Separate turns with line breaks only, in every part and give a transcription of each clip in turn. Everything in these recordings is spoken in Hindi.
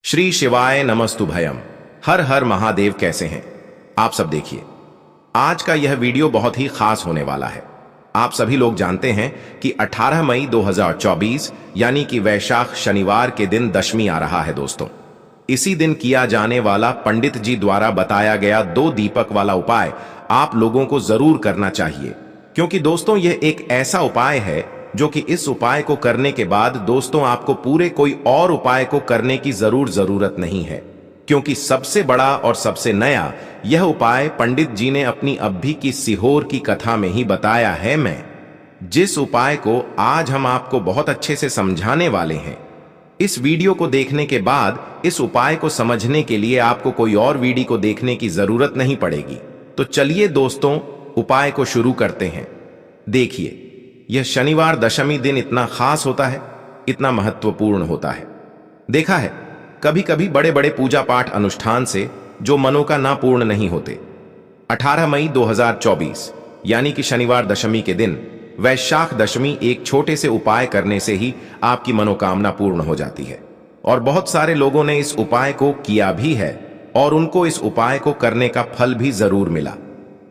श्री शिवाय नमस्तु भयम। हर हर महादेव। कैसे हैं आप सब? देखिए, आज का यह वीडियो बहुत ही खास होने वाला है। आप सभी लोग जानते हैं कि 18 मई 2024 यानी कि वैशाख शनिवार के दिन दशमी आ रहा है दोस्तों। इसी दिन किया जाने वाला पंडित जी द्वारा बताया गया 2 दीपक वाला उपाय आप लोगों को जरूर करना चाहिए, क्योंकि दोस्तों यह एक ऐसा उपाय है जो कि इस उपाय को करने के बाद दोस्तों आपको पूरे कोई और उपाय को करने की जरूरत नहीं है, क्योंकि सबसे बड़ा और सबसे नया यह उपाय पंडित जी ने अपनी अभी की सीहोर की कथा में ही बताया है। मैं जिस उपाय को आज हम आपको बहुत अच्छे से समझाने वाले हैं, इस वीडियो को देखने के बाद इस उपाय को समझने के लिए आपको कोई और वीडियो को देखने की जरूरत नहीं पड़ेगी। तो चलिए दोस्तों, उपाय को शुरू करते हैं। देखिए, यह शनिवार दशमी दिन इतना खास होता है, इतना महत्वपूर्ण होता है। देखा है कभी कभी बड़े बड़े पूजा पाठ अनुष्ठान से जो मनोकामना पूर्ण नहीं होते। 18 मई 2024 यानी कि शनिवार दशमी के दिन वैशाख दशमी एक छोटे से उपाय करने से ही आपकी मनोकामना पूर्ण हो जाती है। और बहुत सारे लोगों ने इस उपाय को किया भी है और उनको इस उपाय को करने का फल भी जरूर मिला।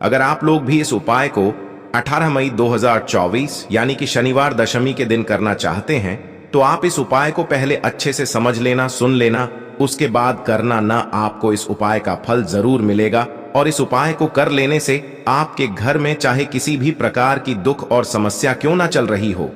अगर आप लोग भी इस उपाय को 18 मई 2024 यानी कि शनिवार दशमी के दिन करना चाहते हैं, तो आप इस उपाय को पहले अच्छे से समझ लेना, सुन लेना, उसके बाद करना ना। आपको इस उपाय का फल जरूर मिलेगा और इस उपाय को कर लेने से आपके घर में चाहे किसी भी प्रकार की दुख और समस्या क्यों ना चल रही हो,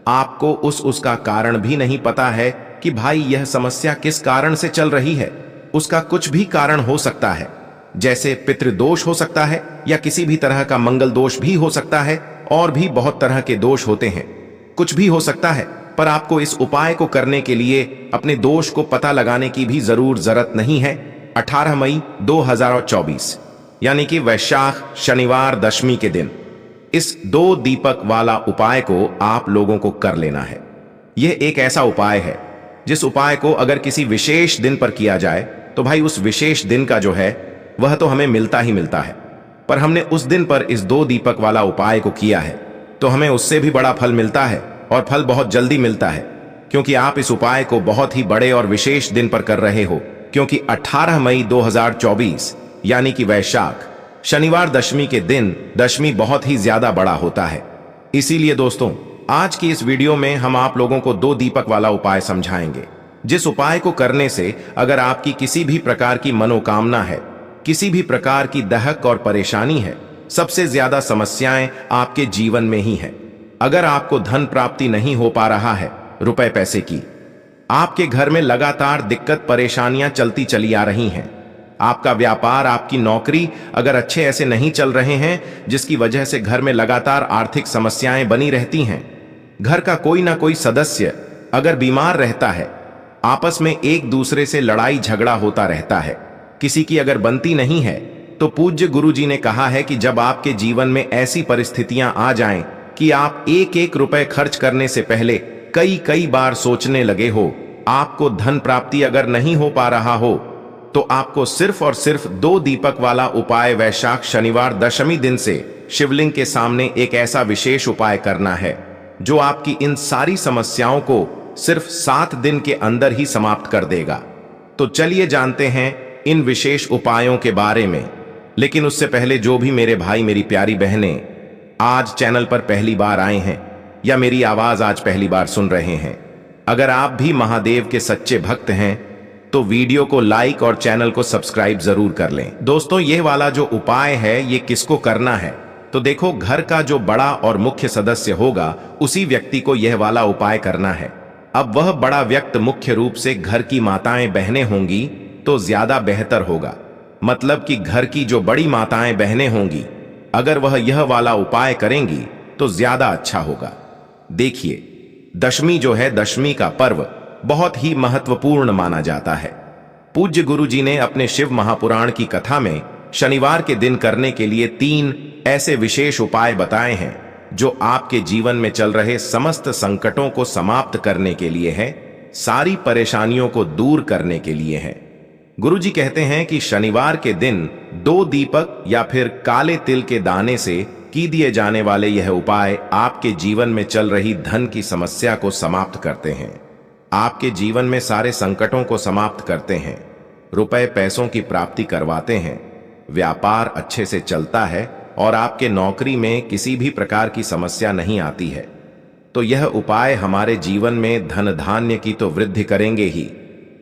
आपको उसका कारण भी नहीं पता है कि भाई यह समस्या किस कारण से चल रही है। उसका कुछ भी कारण हो सकता है, जैसे पितृदोष हो सकता है या किसी भी तरह का मंगल दोष भी हो सकता है, और भी बहुत तरह के दोष होते हैं। कुछ भी हो सकता है, पर आपको इस उपाय को करने के लिए अपने दोष को पता लगाने की भी जरूरत नहीं है। 18 मई 2024 यानी कि वैशाख शनिवार दशमी के दिन इस 2 दीपक वाला उपाय को आप लोगों को कर लेना है। यह एक ऐसा उपाय है जिस उपाय को अगर किसी विशेष दिन पर किया जाए तो भाई उस विशेष दिन का जो है वह तो हमें मिलता ही मिलता है, पर हमने उस दिन पर इस 2 दीपक वाला उपाय को किया है तो हमें उससे भी बड़ा फल मिलता है, और फल बहुत जल्दी मिलता है, क्योंकि आप इस उपाय को बहुत ही बड़े और विशेष दिन पर कर रहे हो। क्योंकि 18 मई 2024 यानी कि वैशाख शनिवार दशमी के दिन दशमी बहुत ही ज्यादा बड़ा होता है। इसीलिए दोस्तों, आज की इस वीडियो में हम आप लोगों को 2 दीपक वाला उपाय समझाएंगे, जिस उपाय को करने से अगर आपकी किसी भी प्रकार की मनोकामना है, किसी भी प्रकार की दहक और परेशानी है, सबसे ज्यादा समस्याएं आपके जीवन में ही है। अगर आपको धन प्राप्ति नहीं हो पा रहा है, रुपए पैसे की, आपके घर में लगातार दिक्कत परेशानियां चलती चली आ रही हैं, आपका व्यापार, आपकी नौकरी अगर अच्छे ऐसे नहीं चल रहे हैं, जिसकी वजह से घर में लगातार आर्थिक समस्याएं बनी रहती हैं, घर का कोई ना कोई सदस्य अगर बीमार रहता है, आपस में एक दूसरे से लड़ाई झगड़ा होता रहता है, किसी की अगर बनती नहीं है, तो पूज्य गुरु जी ने कहा है कि जब आपके जीवन में ऐसी परिस्थितियां आ जाएं कि आप एक एक रुपए खर्च करने से पहले कई बार सोचने लगे हो, आपको धन प्राप्ति अगर नहीं हो पा रहा हो, तो आपको सिर्फ और सिर्फ 2 दीपक वाला उपाय वैशाख शनिवार दशमी दिन से शिवलिंग के सामने एक ऐसा विशेष उपाय करना है जो आपकी इन सारी समस्याओं को सिर्फ 7 दिन के अंदर ही समाप्त कर देगा। तो चलिए जानते हैं इन विशेष उपायों के बारे में। लेकिन उससे पहले जो भी मेरे भाई मेरी प्यारी बहनें आज चैनल पर पहली बार आए हैं या मेरी आवाज आज पहली बार सुन रहे हैं, अगर आप भी महादेव के सच्चे भक्त हैं तो वीडियो को लाइक और चैनल को सब्सक्राइब जरूर कर लें। दोस्तों, यह वाला जो उपाय है ये किसको करना है, तो देखो, घर का जो बड़ा और मुख्य सदस्य होगा उसी व्यक्ति को यह वाला उपाय करना है। अब वह बड़ा व्यक्ति मुख्य रूप से घर की माताएं बहनें होंगी तो ज्यादा बेहतर होगा। मतलब कि घर की जो बड़ी माताएं बहनें होंगी, अगर वह यह वाला उपाय करेंगी तो ज्यादा अच्छा होगा। देखिए, दशमी जो है, दशमी का पर्व बहुत ही महत्वपूर्ण माना जाता है। पूज्य गुरु जी ने अपने शिव महापुराण की कथा में शनिवार के दिन करने के लिए 3 ऐसे विशेष उपाय बताए हैं जो आपके जीवन में चल रहे समस्त संकटों को समाप्त करने के लिए है, सारी परेशानियों को दूर करने के लिए है। गुरु जी कहते हैं कि शनिवार के दिन 2 दीपक या फिर काले तिल के दाने से की दिए जाने वाले यह उपाय आपके जीवन में चल रही धन की समस्या को समाप्त करते हैं। आपके जीवन में सारे संकटों को समाप्त करते हैं, रुपए पैसों की प्राप्ति करवाते हैं, व्यापार अच्छे से चलता है और आपके नौकरी में किसी भी प्रकार की समस्या नहीं आती है। तो यह उपाय हमारे जीवन में धन धान्य की तो वृद्धि करेंगे ही,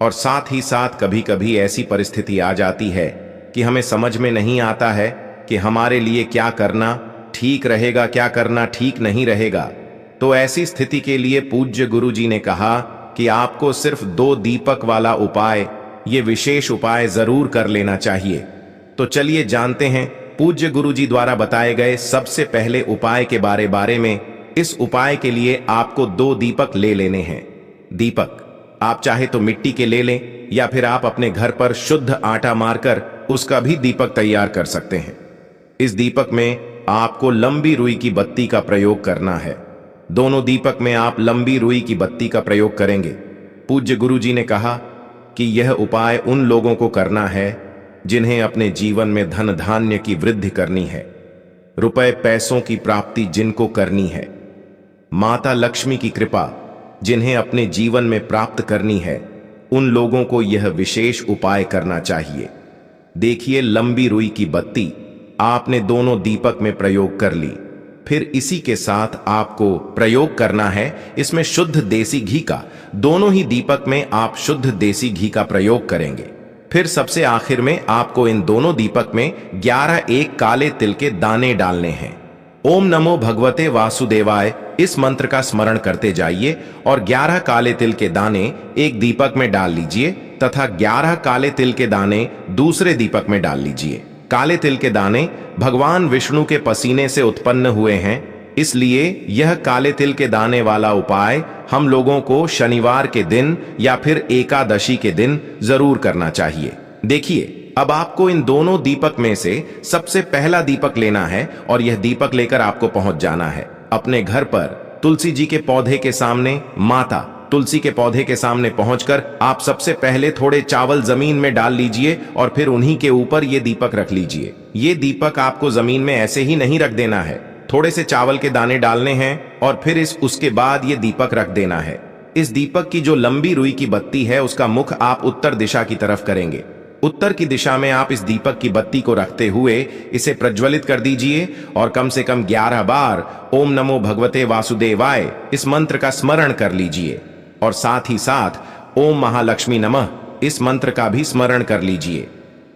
और साथ ही साथ कभी कभी ऐसी परिस्थिति आ जाती है कि हमें समझ में नहीं आता है कि हमारे लिए क्या करना ठीक रहेगा, क्या करना ठीक नहीं रहेगा। तो ऐसी स्थिति के लिए पूज्य गुरु जी ने कहा कि आपको सिर्फ 2 दीपक वाला उपाय, ये विशेष उपाय जरूर कर लेना चाहिए। तो चलिए जानते हैं पूज्य गुरु जी द्वारा बताए गए सबसे पहले उपाय के बारे में। इस उपाय के लिए आपको 2 दीपक ले लेने हैं। दीपक आप चाहे तो मिट्टी के ले लें या फिर आप अपने घर पर शुद्ध आटा मारकर उसका भी दीपक तैयार कर सकते हैं। इस दीपक में आपको लंबी रुई की बत्ती का प्रयोग करना है। दोनों दीपक में आप लंबी रुई की बत्ती का प्रयोग करेंगे। पूज्य गुरु जी ने कहा कि यह उपाय उन लोगों को करना है जिन्हें अपने जीवन में धन धान्य की वृद्धि करनी है, रुपए पैसों की प्राप्ति जिनको करनी है, माता लक्ष्मी की कृपा जिन्हें अपने जीवन में प्राप्त करनी है, उन लोगों को यह विशेष उपाय करना चाहिए। देखिए, लंबी रुई की बत्ती आपने दोनों दीपक में प्रयोग कर ली। फिर इसी के साथ आपको प्रयोग करना है इसमें शुद्ध देसी घी का। दोनों ही दीपक में आप शुद्ध देसी घी का प्रयोग करेंगे। फिर सबसे आखिर में आपको इन दोनों दीपक में 11 एक काले तिल के दाने डालने हैं। ओम नमो भगवते वासुदेवाय इस मंत्र का स्मरण करते जाइए और 11 काले तिल के दाने एक दीपक में डाल लीजिए तथा 11 काले तिल के दाने दूसरे दीपक में डाल लीजिए। काले तिल के दाने भगवान विष्णु के पसीने से उत्पन्न हुए हैं, इसलिए यह काले तिल के दाने वाला उपाय हम लोगों को शनिवार के दिन या फिर एकादशी के दिन जरूर करना चाहिए। देखिए, अब आपको इन दोनों दीपक में से सबसे पहला दीपक लेना है और यह दीपक लेकर आपको पहुंच जाना है अपने घर पर तुलसी जी के पौधे के सामने। माता तुलसी के पौधे के सामने पहुंचकर आप सबसे पहले थोड़े चावल जमीन में डाल लीजिए और फिर उन्हीं के ऊपर ये दीपक रख लीजिए। ये दीपक आपको जमीन में ऐसे ही नहीं रख देना है, थोड़े से चावल के दाने डालने हैं और फिर उसके बाद ये दीपक रख देना है। इस दीपक की जो लंबी रुई की बत्ती है उसका मुख आप उत्तर दिशा की तरफ करेंगे। उत्तर की दिशा में आप इस दीपक की बत्ती को रखते हुए इसे प्रज्वलित कर दीजिए और कम से कम 11 बार ओम नमो भगवते वासुदेवाय इस मंत्र का स्मरण कर लीजिए और साथ ही साथ ओम महालक्ष्मी नमः इस मंत्र का भी स्मरण कर लीजिए।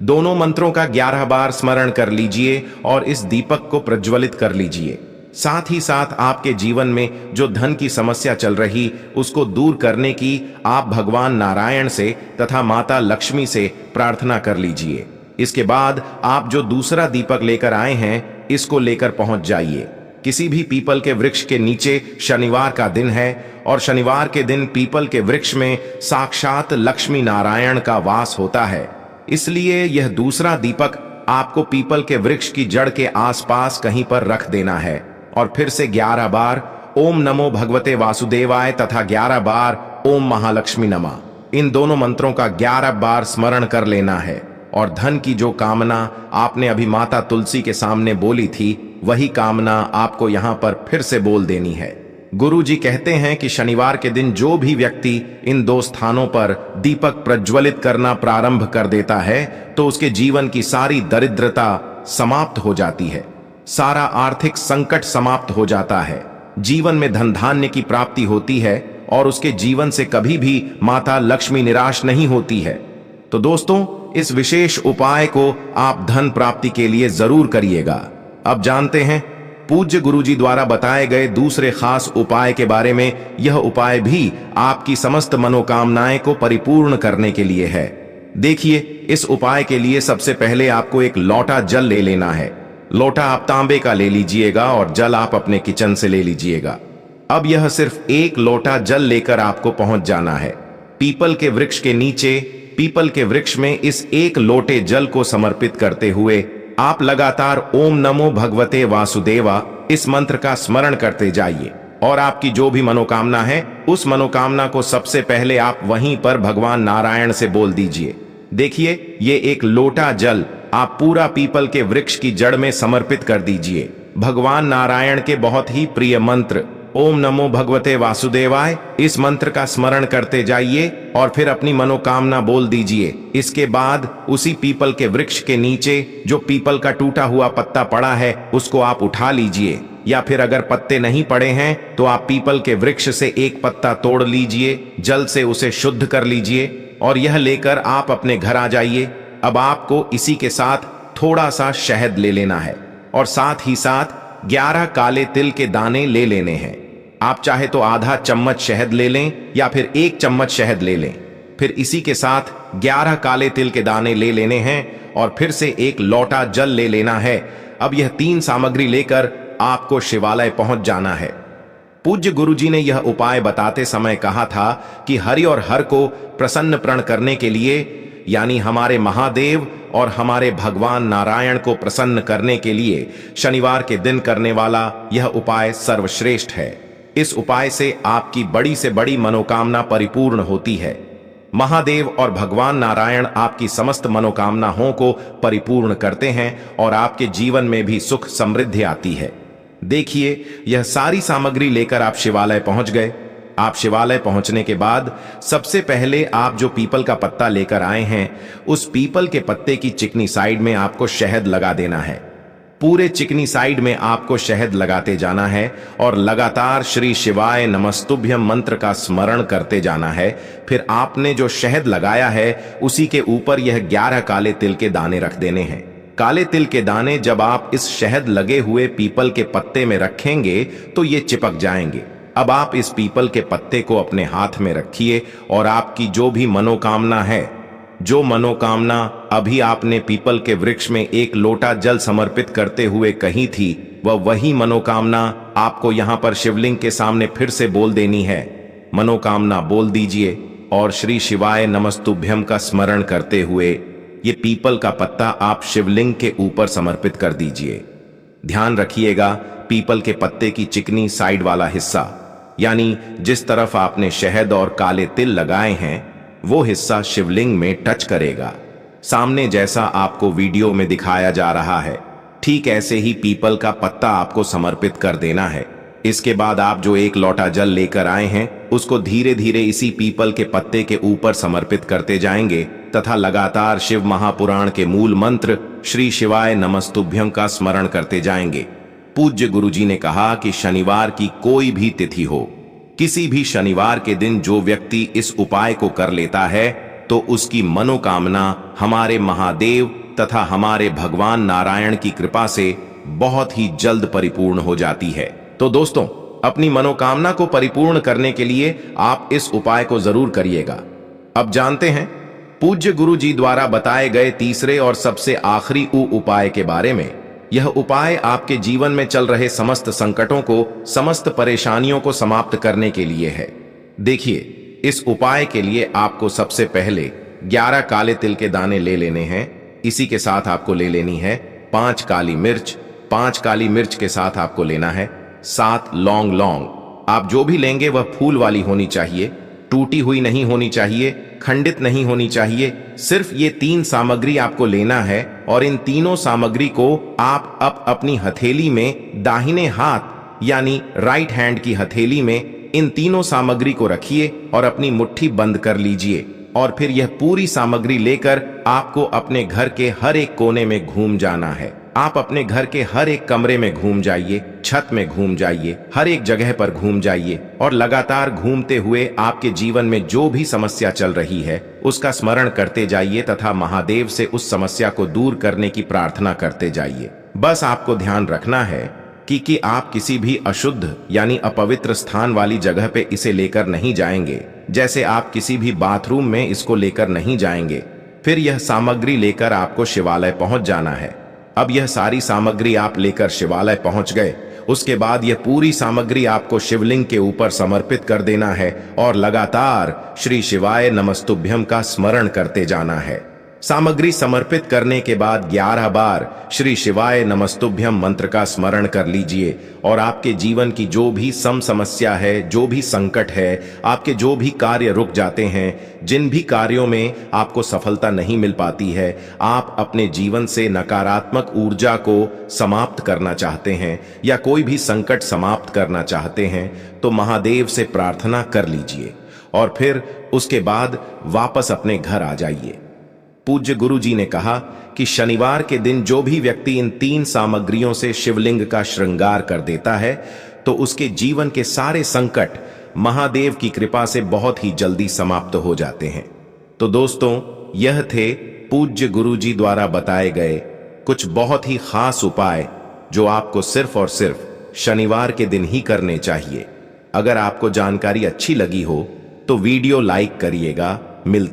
दोनों मंत्रों का 11 बार स्मरण कर लीजिए और इस दीपक को प्रज्वलित कर लीजिए। साथ ही साथ आपके जीवन में जो धन की समस्या चल रही उसको दूर करने की आप भगवान नारायण से तथा माता लक्ष्मी से प्रार्थना कर लीजिए। इसके बाद आप जो दूसरा दीपक लेकर आए हैं इसको लेकर पहुंच जाइए। किसी भी पीपल के वृक्ष के नीचे शनिवार का दिन है और शनिवार के दिन पीपल के वृक्ष में साक्षात लक्ष्मी नारायण का वास होता है, इसलिए यह दूसरा दीपक आपको पीपल के वृक्ष की जड़ के आसपास कहीं पर रख देना है और फिर से 11 बार ओम नमो भगवते वासुदेवाय तथा 11 बार ओम महालक्ष्मी नमः इन दोनों मंत्रों का 11 बार स्मरण कर लेना है। और धन की जो कामना आपने अभी माता तुलसी के सामने बोली थी वही कामना आपको यहां पर फिर से बोल देनी है। गुरु जी कहते हैं कि शनिवार के दिन जो भी व्यक्ति इन 2 स्थानों पर दीपक प्रज्वलित करना प्रारंभ कर देता है तो उसके जीवन की सारी दरिद्रता समाप्त हो जाती है, सारा आर्थिक संकट समाप्त हो जाता है, जीवन में धन धान्य की प्राप्ति होती है और उसके जीवन से कभी भी माता लक्ष्मी निराश नहीं होती है। तो दोस्तों, इस विशेष उपाय को आप धन प्राप्ति के लिए जरूर करिएगा। अब जानते हैं पूज्य गुरुजी द्वारा बताए गए दूसरे खास उपाय के बारे में। यह उपाय भी आपकी समस्त मनोकामनाएं को परिपूर्ण करने के लिए है। देखिए, इस उपाय के लिए सबसे पहले आपको एक लोटा जल ले लेना है। लोटा आप तांबे का ले लीजिएगा और जल आप अपने किचन से ले लीजिएगा। अब यह सिर्फ एक लोटा जल लेकर आपको पहुंच जाना है पीपल के वृक्ष के नीचे। पीपल के वृक्ष में इस एक लोटे जल को समर्पित करते हुए आप लगातार ओम नमो भगवते वासुदेवा इस मंत्र का स्मरण करते जाइए और आपकी जो भी मनोकामना है उस मनोकामना को सबसे पहले आप वहीं पर भगवान नारायण से बोल दीजिए। देखिए, ये एक लोटा जल आप पूरा पीपल के वृक्ष की जड़ में समर्पित कर दीजिए। भगवान नारायण के बहुत ही प्रिय मंत्र ओम नमो भगवते वासुदेवाय इस मंत्र का स्मरण करते जाइए और फिर अपनी मनोकामना बोल दीजिए। इसके बाद उसी पीपल के वृक्ष के नीचे जो पीपल का टूटा हुआ पत्ता पड़ा है उसको आप उठा लीजिए, या फिर अगर पत्ते नहीं पड़े हैं तो आप पीपल के वृक्ष से एक पत्ता तोड़ लीजिए, जल से उसे शुद्ध कर लीजिए और यह लेकर आप अपने घर आ जाइए। अब आपको इसी के साथ थोड़ा सा शहद ले लेना है और साथ ही साथ 11 काले तिल के दाने ले लेने हैं। आप चाहे तो आधा चम्मच शहद ले लें या फिर 1 चम्मच शहद ले लें। फिर इसी के साथ 11 काले तिल के दाने ले लेने हैं और फिर से 1 लोटा जल ले लेना है। अब यह 3 सामग्री लेकर आपको शिवालय पहुंच जाना है। पूज्य गुरुजी ने यह उपाय बताते समय कहा था कि हरि और हर को प्रसन्न प्रण करने के लिए, यानी हमारे महादेव और हमारे भगवान नारायण को प्रसन्न करने के लिए शनिवार के दिन करने वाला यह उपाय सर्वश्रेष्ठ है। इस उपाय से आपकी बड़ी से बड़ी मनोकामना परिपूर्ण होती है। महादेव और भगवान नारायण आपकी समस्त मनोकामनाओं को परिपूर्ण करते हैं और आपके जीवन में भी सुख समृद्धि आती है। देखिए, यह सारी सामग्री लेकर आप शिवालय पहुंच गए। आप शिवालय पहुंचने के बाद सबसे पहले आप जो पीपल का पत्ता लेकर आए हैं उस पीपल के पत्ते की चिकनी साइड में आपको शहद लगा देना है। पूरे चिकनी साइड में आपको शहद लगाते जाना है और लगातार श्री शिवाय नमस्तुभ्यम मंत्र का स्मरण करते जाना है। फिर आपने जो शहद लगाया है उसी के ऊपर यह 11 काले तिल के दाने रख देने हैं। काले तिल के दाने जब आप इस शहद लगे हुए पीपल के पत्ते में रखेंगे तो ये चिपक जाएंगे। अब आप इस पीपल के पत्ते को अपने हाथ में रखिए और आपकी जो भी मनोकामना है, जो मनोकामना अभी आपने पीपल के वृक्ष में 1 लोटा जल समर्पित करते हुए कही थी, वही मनोकामना आपको यहां पर शिवलिंग के सामने फिर से बोल देनी है। मनोकामना बोल दीजिए और श्री शिवाय नमस्तुभ्यम का स्मरण करते हुए ये पीपल का पत्ता आप शिवलिंग के ऊपर समर्पित कर दीजिए। ध्यान रखिएगा, पीपल के पत्ते की चिकनी साइड वाला हिस्सा, यानी जिस तरफ आपने शहद और काले तिल लगाए हैं वो हिस्सा शिवलिंग में टच करेगा। सामने जैसा आपको वीडियो में दिखाया जा रहा है ठीक ऐसे ही पीपल का पत्ता आपको समर्पित कर देना है। इसके बाद आप जो 1 लोटा जल लेकर आए हैं उसको धीरे धीरे इसी पीपल के पत्ते के ऊपर समर्पित करते जाएंगे तथा लगातार शिव महापुराण के मूल मंत्र श्री शिवाय नमस्तुभ्यम का स्मरण करते जाएंगे। पूज्य गुरुजी ने कहा कि शनिवार की कोई भी तिथि हो, किसी भी शनिवार के दिन जो व्यक्ति इस उपाय को कर लेता है तो उसकी मनोकामना हमारे महादेव तथा हमारे भगवान नारायण की कृपा से बहुत ही जल्द परिपूर्ण हो जाती है। तो दोस्तों, अपनी मनोकामना को परिपूर्ण करने के लिए आप इस उपाय को जरूर करिएगा। अब जानते हैं पूज्य गुरु जी द्वारा बताए गए तीसरे और सबसे आखिरी उपाय के बारे में। यह उपाय आपके जीवन में चल रहे समस्त संकटों को, समस्त परेशानियों को समाप्त करने के लिए है। देखिए, इस उपाय के लिए आपको सबसे पहले 11 काले तिल के दाने ले लेने हैं। इसी के साथ आपको ले लेनी है 5 काली मिर्च। 5 काली मिर्च के साथ आपको लेना है 7 लौंग। आप जो भी लेंगे वह फूल वाली होनी चाहिए, टूटी हुई नहीं होनी चाहिए, खंडित नहीं होनी चाहिए। सिर्फ ये 3 सामग्री आपको लेना है और इन तीनों सामग्री को आप अपनी हथेली में दाहिने हाथ यानी राइट हैंड की हथेली में इन तीनों सामग्री को रखिए और अपनी मुट्ठी बंद कर लीजिए। और फिर यह पूरी सामग्री लेकर आपको अपने घर के हर एक कोने में घूम जाना है। आप अपने घर के हर एक कमरे में घूम जाइए, छत में घूम जाइए, हर एक जगह पर घूम जाइए और लगातार घूमते हुए आपके जीवन में जो भी समस्या चल रही है उसका स्मरण करते जाइए तथा महादेव से उस समस्या को दूर करने की प्रार्थना करते जाइए। बस आपको ध्यान रखना है कि आप किसी भी अशुद्ध यानी अपवित्र स्थान वाली जगह पे इसे लेकर नहीं जाएंगे। जैसे आप किसी भी बाथरूम में इसको लेकर नहीं जाएंगे। फिर यह सामग्री लेकर आपको शिवालय पहुंच जाना है। अब यह सारी सामग्री आप लेकर शिवालय पहुंच गए। उसके बाद यह पूरी सामग्री आपको शिवलिंग के ऊपर समर्पित कर देना है और लगातार श्री शिवाय नमस्तुभ्यम का स्मरण करते जाना है। सामग्री समर्पित करने के बाद 11 बार श्री शिवाय नमस्तुभ्यम मंत्र का स्मरण कर लीजिए और आपके जीवन की जो भी समस्या है, जो भी संकट है, आपके जो भी कार्य रुक जाते हैं, जिन भी कार्यों में आपको सफलता नहीं मिल पाती है, आप अपने जीवन से नकारात्मक ऊर्जा को समाप्त करना चाहते हैं या कोई भी संकट समाप्त करना चाहते हैं, तो महादेव से प्रार्थना कर लीजिए और फिर उसके बाद वापस अपने घर आ जाइए। पूज्य गुरु जी ने कहा कि शनिवार के दिन जो भी व्यक्ति इन 3 सामग्रियों से शिवलिंग का श्रृंगार कर देता है तो उसके जीवन के सारे संकट महादेव की कृपा से बहुत ही जल्दी समाप्त हो जाते हैं। तो दोस्तों, यह थे पूज्य गुरु जी द्वारा बताए गए कुछ बहुत ही खास उपाय जो आपको सिर्फ और सिर्फ शनिवार के दिन ही करने चाहिए। अगर आपको जानकारी अच्छी लगी हो तो वीडियो लाइक करिएगा। मिलते